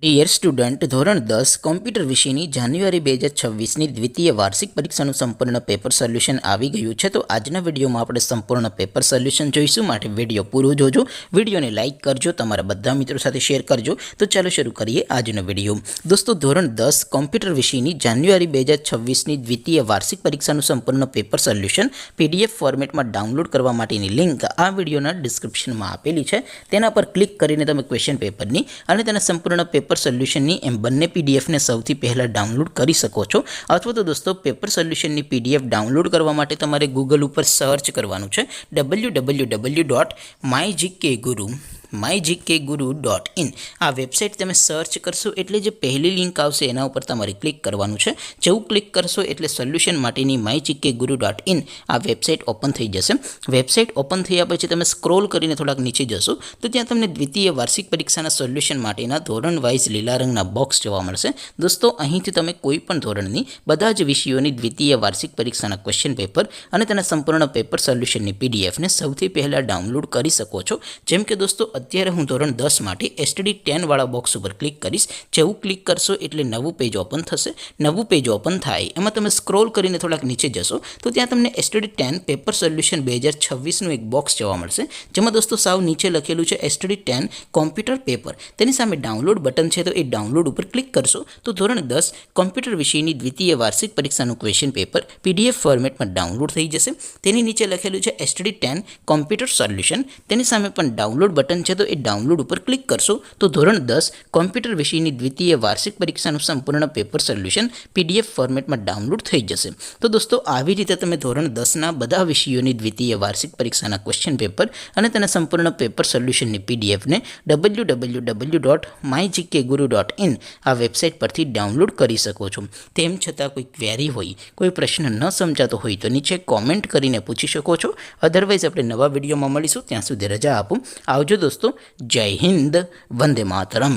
Dear student, ધોરણ 10 computer વિષયની જાન્યુઆરી 2026ની દ્વિતીય વાર્ષિક પરીક્ષાનું સંપૂર્ણ પેપર સોલ્યુશન આવી ગયું છે. તો આજના વિડીયોમાં આપણે સંપૂર્ણ પેપર સોલ્યુશન જોઈશું. માટે વિડીયો પૂરો જોજો, વિડીયોને લાઇક કરજો, તમારા બધા મિત્રો સાથે શેર કરજો. તો ચાલો શરૂ કરીએ આજનો વિડીયો. દોસ્તો, ધોરણ 10 કોમ્પ્યુટર વિષયની જાન્યુઆરી 2026ની દ્વિતીય વાર્ષિક પરીક્ષાનું સંપૂર્ણ પેપર સોલ્યુશન PDF ફોર્મેટમાં ડાઉનલોડ કરવા માટેની લિંક આ વિડીયોના ડિસ્ક્રિપ્શનમાં આપેલી છે. તેના પર ક્લિક કરીને તમે ક્વેશ્ચન પેપરની અને તેના સંપૂર્ણ પેપર સોલ્યુશનની એમ બંને પીડીએફને સૌથી પહેલાં ડાઉનલોડ કરી શકો છો. અથવા તો દોસ્તો, પેપર સોલ્યુશનની PDF ડાઉનલોડ કરવા માટે તમારે ગૂગલ ઉપર સર્ચ કરવાનું છે www.mygkguru.in. આ વેબસાઇટ તમે સર્ચ કરશો એટલે જે પહેલી લિંક આવશે એના ઉપર તમારે ક્લિક કરવાનું છે. જેવું ક્લિક કરશો એટલે સોલ્યુશન માટેની mygkguru.in આ વેબસાઇટ ઓપન થઈ જશે. વેબસાઇટ ઓપન થયા પછી તમે સ્ક્રોલ કરીને થોડાક નીચે જશો તો ત્યાં તમને દ્વિતીય વાર્ષિક પરીક્ષાના સોલ્યુશન માટેના ધોરણ વાઇઝ લીલા રંગના બોક્સ જોવા મળશે. દોસ્તો, અહીંથી તમે કોઈ પણ ધોરણની બધા જ વિષયોની દ્વિતીય વાર્ષિક પરીક્ષાના ક્વેશ્ચન પેપર અને તેના સંપૂર્ણ પેપર સોલ્યુશનની PDFને સૌથી પહેલાં ડાઉનલોડ કરી શકો છો. જેમ કે દોસ્તો, અત્યારે હું ધોરણ 10 માટે STD10 વાળા બોક્સ ઉપર ક્લિક કરીશ. જેવું ક્લિક કરશો એટલે નવું પેજ ઓપન થશે. નવું પેજ ઓપન થાય એમાં તમે સ્ક્રોલ કરીને થોડાક નીચે જશો તો ત્યાં તમને STD10 પેપર સોલ્યુશન 2026નું એક બોક્સ જોવા મળશે. જેમાં દોસ્તો સાવ નીચે લખેલું છે STD10 કોમ્પ્યુટર પેપર. તેની સામે ડાઉનલોડ બટન છે, તો એ ડાઉનલોડ ઉપર ક્લિક કરશો તો ધોરણ 10 કોમ્પ્યુટર વિષયની દ્વિતીય વાર્ષિક પરીક્ષાનું ક્વેશ્ચન પેપર PDF ફોર્મેટમાં ડાઉનલોડ થઈ જશે. તેની નીચે લખેલું છે STD10 કોમ્પ્યુટર સોલ્યુશન. તેની સામે પણ ડાઉનલોડ બટન છે, તો એ ડાઉનલોડ ઉપર ક્લિક કરશો તો ધોરણ 10 કોમ્પ્યુટર વિષયની દ્વિતીય વાર્ષિક પરીક્ષાનું સંપૂર્ણ પેપર સોલ્યુશન PDF ફોર્મેટમાં ડાઉનલોડ થઈ જશે. તો દોસ્તો, આવી રીતે તમે ધોરણ 10ના બધા વિષયોની દ્વિતીય વાર્ષિક પરીક્ષાના ક્વેશ્ચન પેપર અને તેના સંપૂર્ણ પેપર સોલ્યુશનની PDFને www.mygkguru.in આ વેબસાઇટ પરથી ડાઉનલોડ કરી શકો છો. તેમ છતાં કોઈ ક્વેરી હોય, કોઈ પ્રશ્ન ન સમજાતો હોય તો નીચે કોમેન્ટ કરીને પૂછી શકો છો. અધરવાઇઝ આપણે નવા વિડીયોમાં મળીશું. ત્યાં સુધી રજા આપો. આવજો દોસ્તો. જય હિન્દ. વંદે માતરમ.